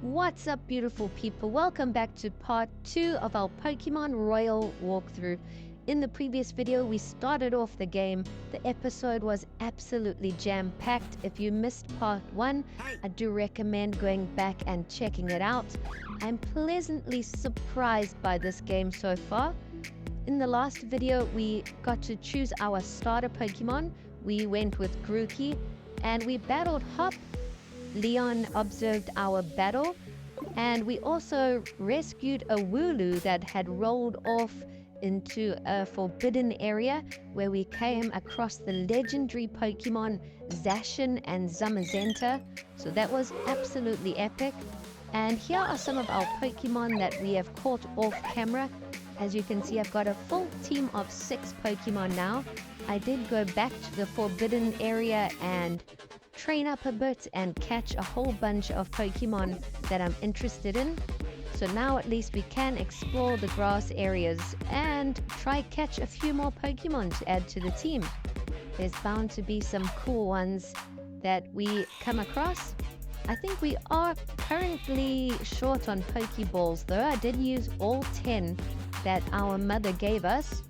What's up, beautiful people? Welcome back to part 2 of our Pokemon Royal walkthrough. In the previous video, we started off the game. The episode was absolutely jam-packed. If you missed part 1, I do recommend going back and checking it out. I'm pleasantly surprised by this game so far. In the last video, we got to choose our starter Pokemon. We went with Grookey and we battled Hop. Leon observed our battle, and we also rescued a Wooloo that had rolled off into a forbidden area where we came across the legendary Pokemon Zacian and Zamazenta. So that was absolutely epic. And here are some of our Pokemon that we have caught off camera. As you can see, I've got a full team of 6 Pokemon now. I did go back to the forbidden area and train up a bit and catch a whole bunch of Pokemon that I'm interested in. So now at least we can explore the grass areas and try catch a few more Pokemon to add to the team. There's bound to be some cool ones that we come across. I think we are currently short on Pokeballs though. I did use all 10 that our mother gave us.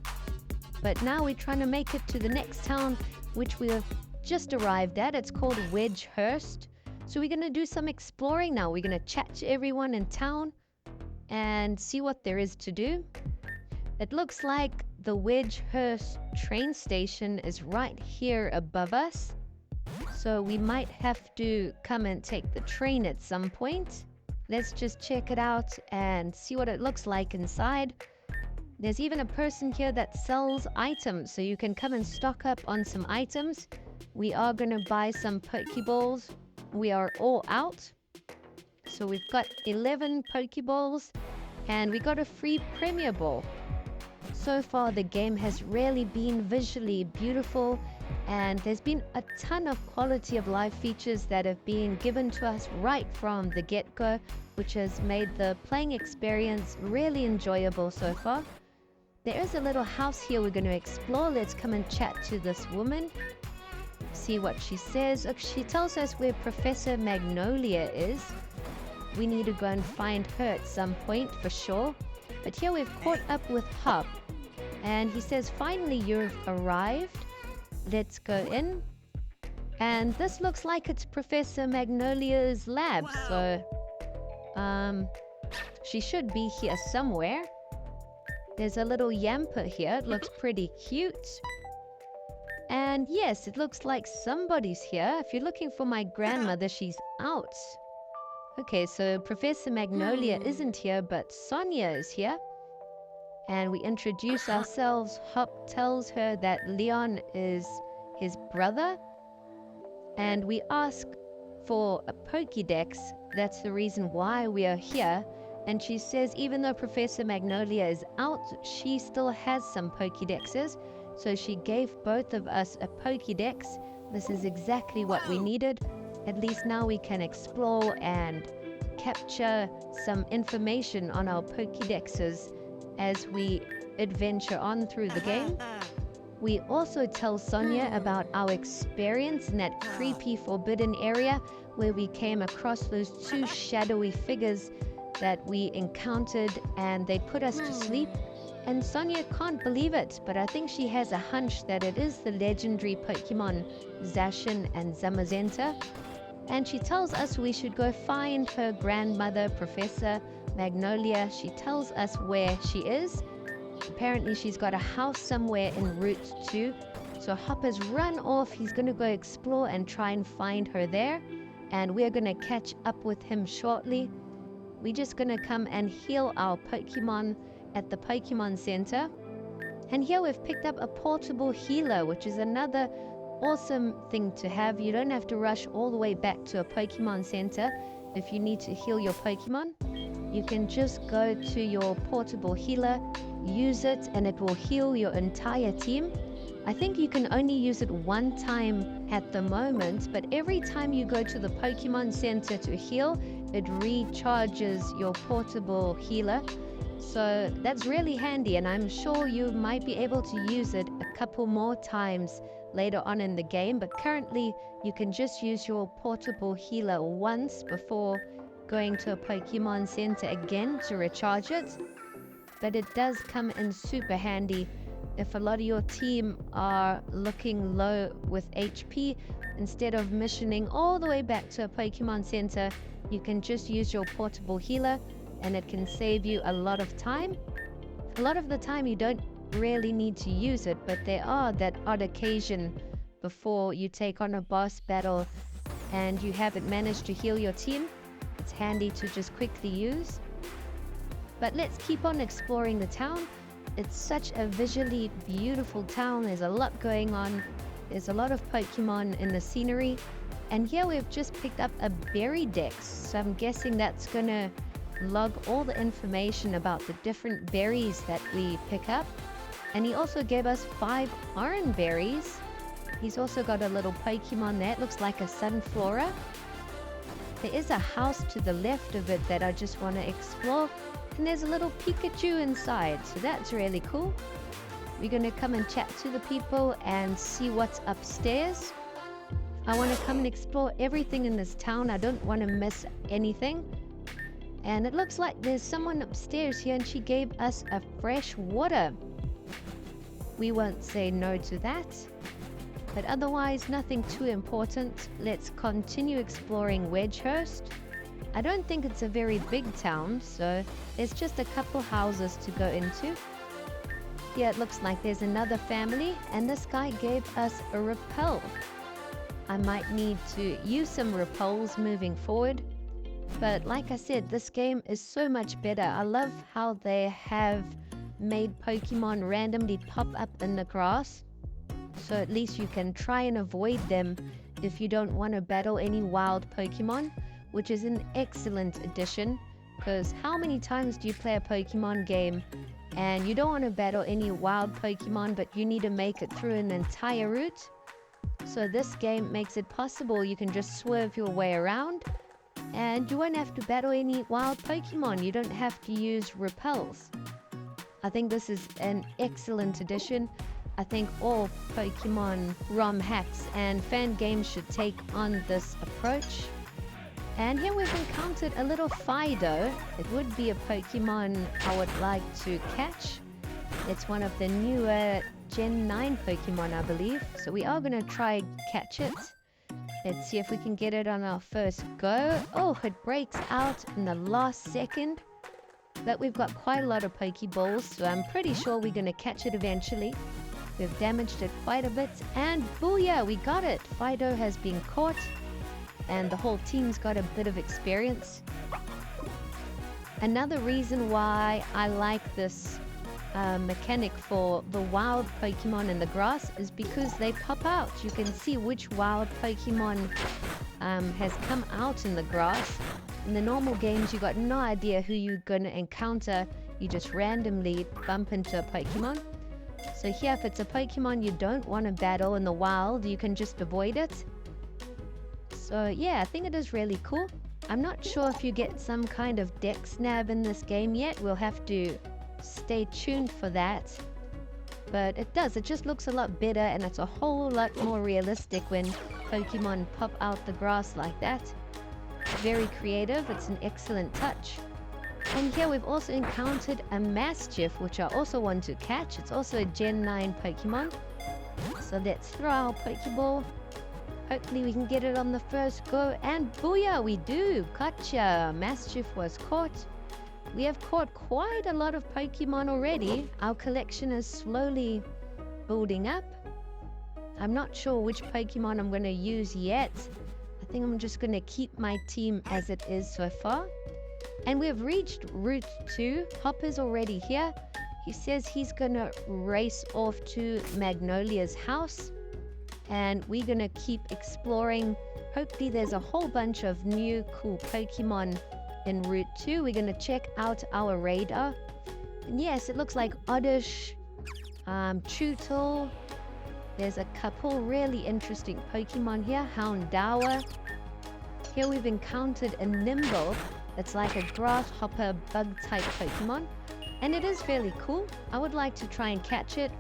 But now we're trying to make it to the next town, which we have just arrived at. It's called Wedgehurst. So we're going to do some exploring now. We're going to chat to everyone in town and see what there is to do. It looks like the Wedgehurst train station is right here above us. So we might have to come and take the train at some point. Let's just check it out and see what it looks like inside. There's even a person here that sells items, so you can come and stock up on some items. We are going to buy some Pokeballs. We are all out. So we've got 11 Pokeballs and we got a free Premier Ball. So far the game has really been visually beautiful, and there's been a ton of quality of life features that have been given to us right from the get-go, which has made the playing experience really enjoyable so far. There is a little house here we're going to explore. Let's come and chat to this woman. See what she says. She tells us where Professor Magnolia is. We need to go and find her at some point for sure. But here we've caught up with Hop. And he says, finally you've arrived. Let's go in. And this looks like it's Professor Magnolia's lab. So, she should be here somewhere. There's a little Yamper here. It looks pretty cute. And yes, it looks like somebody's here. If you're looking for my grandmother, she's out. Okay, so Professor Magnolia isn't here, but Sonia is here. And we introduce ourselves. Hop tells her that Leon is his brother. And we ask for a Pokédex. That's the reason why we are here. And she says even though Professor Magnolia is out, she still has some Pokédexes. So she gave both of us a Pokédex. This is exactly what we needed. At least now we can explore and capture some information on our Pokédexes as we adventure on through the game. We also tell Sonia about our experience in that creepy forbidden area where we came across those 2 shadowy figures that we encountered and they put us to sleep. And Sonia can't believe it, but I think she has a hunch that it is the legendary Pokemon Zacian and Zamazenta. And she tells us we should go find her grandmother, Professor Magnolia. She tells us where she is. Apparently she's got a house somewhere en route to. So Hop has run off. He's going to go explore and try and find her there. And we're going to catch up with him shortly. We're just going to come and heal our Pokemon at the Pokemon Center. And here we've picked up a portable healer, which is another awesome thing to have. You don't have to rush all the way back to a Pokemon Center if you need to heal your Pokemon. You can just go to your portable healer, use it, and it will heal your entire team. I think you can only use it one time at the moment, but every time you go to the Pokemon Center to heal, it recharges your portable healer. So that's really handy, and I'm sure you might be able to use it a couple more times later on in the game, but currently you can just use your portable healer once before going to a Pokemon Center again to recharge it. But it does come in super handy if a lot of your team are looking low with HP. Instead of missioning all the way back to a Pokemon Center, you can just use your portable healer and it can save you a lot of time. A lot of the time you don't really need to use it, but there are that odd occasion before you take on a boss battle and you haven't managed to heal your team. It's handy to just quickly use. But let's keep on exploring the town. It's such a visually beautiful town. There's a lot going on. There's a lot of Pokemon in the scenery. And here we've just picked up a berry dex. So I'm guessing that's gonna log all the information about the different berries that we pick up. And he also gave us 5 orange berries. He's also got a little Pokemon there. It looks like a Sunflora. There is a house to the left of it that I just want to explore. And there's a little Pikachu inside, so that's really cool. We're going to come and chat to the people and see what's upstairs. I want to come and explore everything in this town. I don't want to miss anything. And it looks like there's someone upstairs here and she gave us a fresh water. We won't say no to that. But otherwise, nothing too important. Let's continue exploring Wedgehurst. I don't think it's a very big town, so there's just a couple houses to go into. Here it looks like there's another family, and this guy gave us a repel. I might need to use some repels moving forward. But like I said, this game is so much better. I love how they have made Pokemon randomly pop up in the grass. So at least you can try and avoid them if you don't want to battle any wild Pokemon, which is an excellent addition, because how many times do you play a Pokemon game and you don't want to battle any wild Pokemon, but you need to make it through an entire route? So this game makes it possible. You can just swerve your way around and you won't have to battle any wild Pokemon. You don't have to use repels. I think this is an excellent addition. I think all Pokemon ROM hacks and fan games should take on this approach. And here we've encountered a little Fido. It would be a Pokemon I would like to catch. It's one of the newer Gen 9 Pokemon, I believe. So we are going to try catch it. Let's see if we can get it on our first go. Oh, it breaks out in the last second. But we've got quite a lot of Pokeballs, so I'm pretty sure we're going to catch it eventually. We've damaged it quite a bit, and booyah, we got it! Fido has been caught, and the whole team's got a bit of experience. Another reason why I like this mechanic for the wild Pokemon in the grass is because they pop out. You can see which wild Pokemon has come out in the grass. In the normal games, you got no idea who you're going to encounter. You just randomly bump into a Pokemon. So here, if it's a Pokemon you don't want to battle in the wild, you can just avoid it. So yeah, I think it is really cool. I'm not sure if you get some kind of dex nab in this game yet. We'll have to stay tuned for that. But it does. It just looks a lot better, and it's a whole lot more realistic when Pokemon pop out the grass like that. Very creative. It's an excellent touch. And here we've also encountered a Mastiff, which I also want to catch. It's also a Gen 9 Pokemon. So let's throw our Pokeball. Hopefully we can get it on the first go. And booyah, we do! Gotcha! Mastiff was caught. We have caught quite a lot of Pokemon already. Our collection is slowly building up. I'm not sure which Pokemon I'm going to use yet. I think I'm just going to keep my team as it is so far. And we've reached Route 2. Hopper's already here. He says he's going to race off to Magnolia's house. And we're going to keep exploring. Hopefully there's a whole bunch of new cool Pokemon in Route 2. We're going to check out our radar. And yes, it looks like Oddish, Chewtle. There's a couple really interesting Pokemon here. Houndour. Here we've encountered a Nimble. It's like a grasshopper bug type Pokemon, and it is fairly cool. I would like to try and catch it.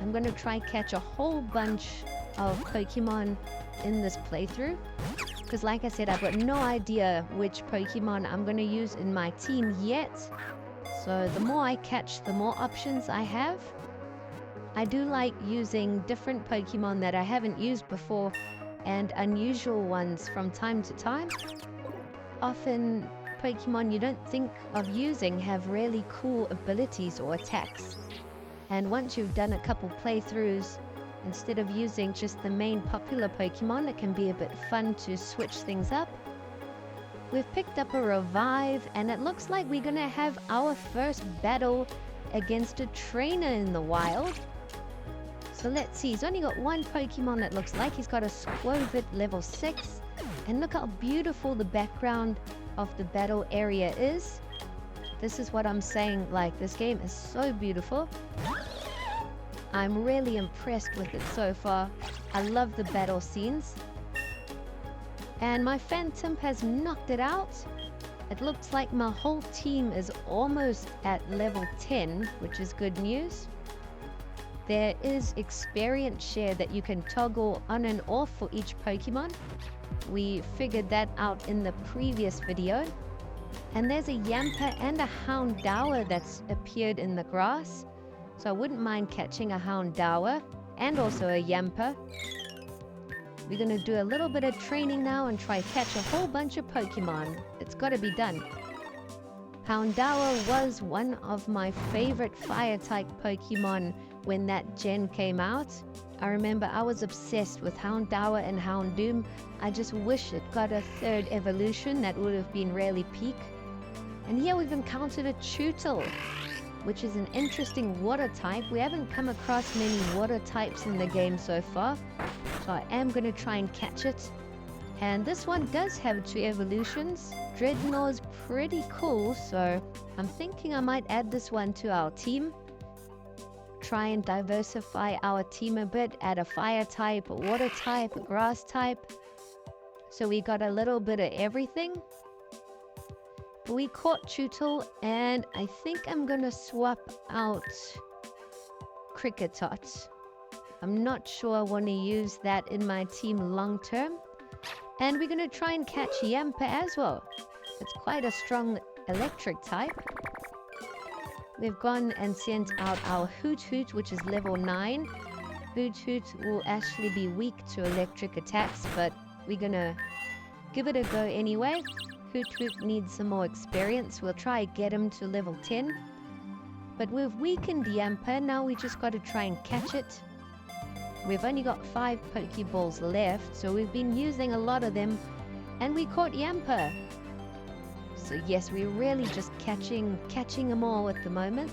I'm going to try catch a whole bunch of Pokemon in this playthrough. Because like I said, I've got no idea which Pokemon I'm going to use in my team yet. So the more I catch, the more options I have. I do like using different Pokemon that I haven't used before and unusual ones from time to time. Often Pokemon you don't think of using have really cool abilities or attacks. And once you've done a couple playthroughs, instead of using just the main popular Pokemon, it can be a bit fun to switch things up. We've picked up a revive, and it looks like we're gonna have our first battle against a trainer in the wild. So let's see, he's only got one Pokemon that looks like. He's got a Squovit level 6. And look how beautiful the background of the battle area is. This is what I'm saying, like, this game is so beautiful. I'm really impressed with it so far. I love the battle scenes. And my Phantom has knocked it out. It looks like my whole team is almost at level 10, which is good news. There is experience share that you can toggle on and off for each Pokemon. We figured that out in the previous video. And there's a Yamper and a Houndour that's appeared in the grass. So I wouldn't mind catching a Houndour and also a Yamper. We're going to do a little bit of training now and try catch a whole bunch of Pokemon. It's got to be done. Houndour was one of my favorite fire-type Pokemon when that gen came out. I remember I was obsessed with Houndour and Houndoom. I just wish it got a third evolution. That would have been really peak. And here we've encountered a Chewtle, which is an interesting water type. We haven't come across many water types in the game so far, so I am going to try and catch it. And this one does have 2 evolutions. Dreadnought's pretty cool, so I'm thinking I might add this one to our team. Try and diversify our team a bit, add a fire type, a water type, a grass type. So we got a little bit of everything. We caught Chewtle, and I think I'm gonna swap out Cricketot. I'm not sure I want to use that in my team long term. And we're gonna try and catch Yamper as well. It's quite a strong electric type. We've gone and sent out our Hoot, which is level 9. Hoot will actually be weak to electric attacks, but we're gonna give it a go anyway. Hoot needs some more experience. We'll try get him to level 10. But we've weakened Yamper, now we just got to try and catch it. We've only got 5 Pokeballs left, so we've been using a lot of them, and we caught Yamper. So yes, we're really just catching them all at the moment.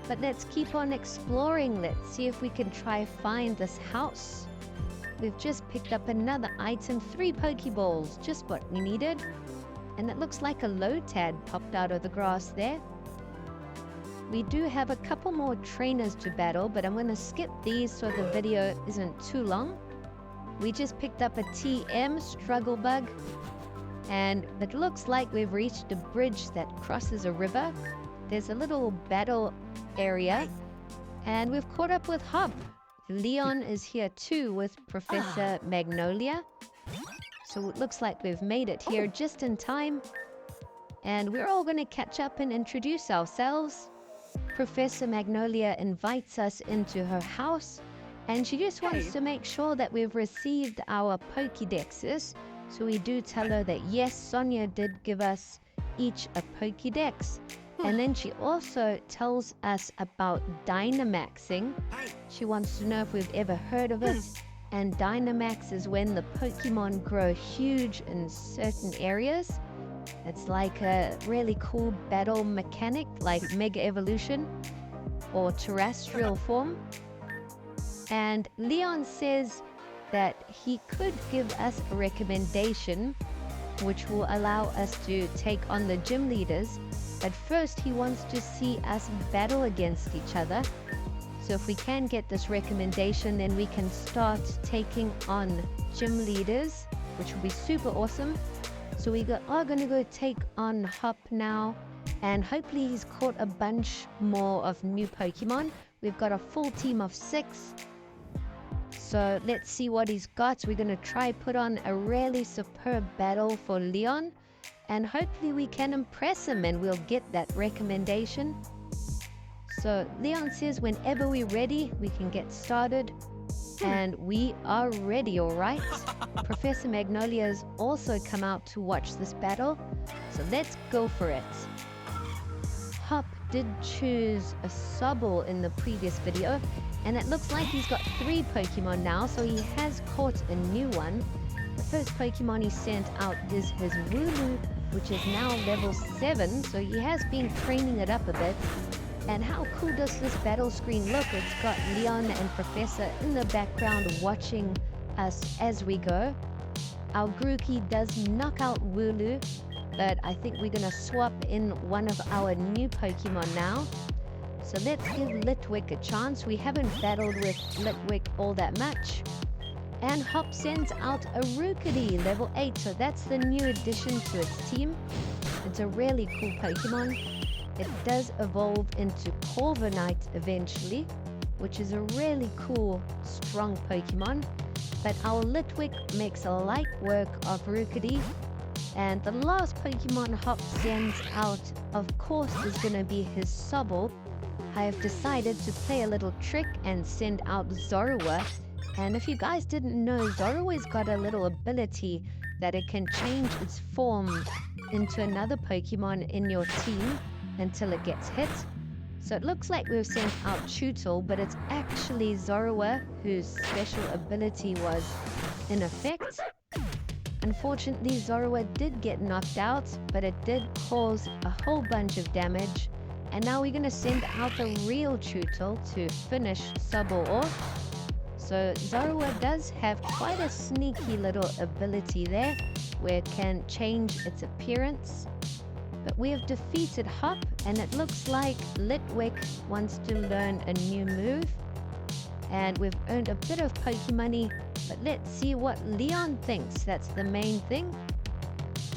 But let's keep on exploring. Let's see if we can try find this house. We've just picked up another item, 3 Pokeballs, just what we needed. And it looks like a Lotad popped out of the grass there. We do have a couple more trainers to battle, but I'm going to skip these so the video isn't too long. We just picked up a TM Struggle Bug. And it looks like we've reached a bridge that crosses a river. There's a little battle area. And we've caught up with Hop. Leon is here too with Professor Magnolia. So it looks like we've made it here just in time. And we're all going to catch up and introduce ourselves. Professor Magnolia invites us into her house. And she just wants to make sure that we've received our Pokédexes. So we do tell her that yes, Sonia did give us each a Pokédex. And then she also tells us about Dynamaxing. She wants to know if we've ever heard of it. And Dynamax is when the Pokemon grow huge in certain areas. It's like a really cool battle mechanic, like Mega Evolution or Terrestrial form. And Leon says that he could give us a recommendation which will allow us to take on the gym leaders. But first he wants to see us battle against each other. So if we can get this recommendation, then we can start taking on gym leaders, which will be super awesome. So we are going to go take on Hop now, and hopefully he's caught a bunch more of new Pokemon. We've got a full team of 6. So let's see what he's got. We're going to try put on a really superb battle for Leon. And hopefully we can impress him and we'll get that recommendation. So Leon says whenever we're ready, we can get started. And we are ready, all right? Professor Magnolia has also come out to watch this battle. So let's go for it. Hop did choose a Sobble in the previous video. And it looks like he's got 3 Pokemon now. So he has caught a new one. The first Pokemon he sent out is his Wooloo, which is now level 7. So he has been training it up a bit. And how cool does this battle screen look? It's got Leon and Professor in the background watching us as we go. Our Grookey does knock out Wooloo, but I think we're going to swap in one of our new Pokemon now. So let's give Litwick a chance. We haven't battled with Litwick all that much. And Hop sends out a Rookity, level 8, so that's the new addition to its team. It's a really cool Pokemon. It does evolve into Corviknight eventually, which is a really cool, strong Pokemon. But our Litwick makes a light work of Rookity. And the last Pokemon Hop sends out, of course, is going to be his Sobble. I have decided to play a little trick and send out Zorua. And if you guys didn't know, Zorua's got a little ability that it can change its form into another Pokemon in your team until it gets hit. So it looks like we've sent out Chewtle, but it's actually Zorua whose special ability was in effect. Unfortunately, Zorua did get knocked out, but it did cause a whole bunch of damage. And now we're going to send out the real Chewtle to finish Sobble off. So Zorua does have quite a sneaky little ability there, where it can change its appearance. But we have defeated Hop, and it looks like Litwick wants to learn a new move. And we've earned a bit of Pokemoney, but let's see what Leon thinks. That's the main thing.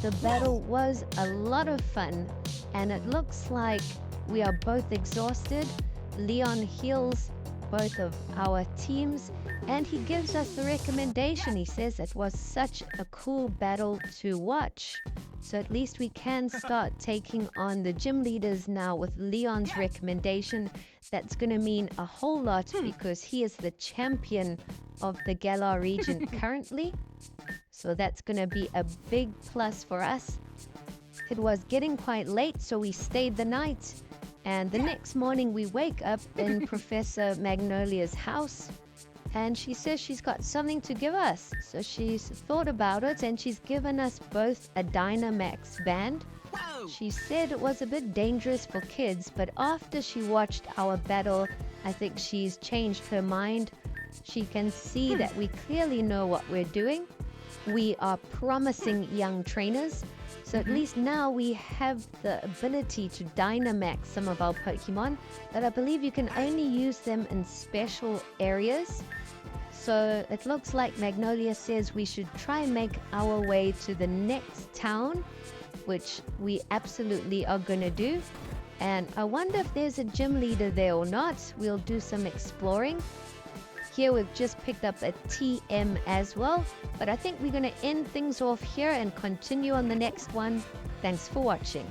The battle was a lot of fun, and it looks like we are both exhausted. Leon heals both of our teams, and he gives us the recommendation. He says it was such a cool battle to watch. So at least we can start taking on the gym leaders now with Leon's recommendation. That's going to mean a whole lot because he is the champion of the Galar region currently. So that's going to be a big plus for us. It was getting quite late, so we stayed the night. And the next morning we wake up in Professor Magnolia's house. And she says she's got something to give us. So she's thought about it, and she's given us both a Dynamax band. Whoa. She said it was a bit dangerous for kids, but after she watched our battle, I think she's changed her mind. She can see that we clearly know what we're doing. We are promising young trainers. So at least now we have the ability to Dynamax some of our Pokemon, but I believe you can only use them in special areas. So it looks like Magnolia says we should try and make our way to the next town, which we absolutely are going to do. And I wonder if there's a gym leader there or not. We'll do some exploring. Here we've just picked up a TM as well, but I think we're going to end things off here and continue on the next one. Thanks for watching.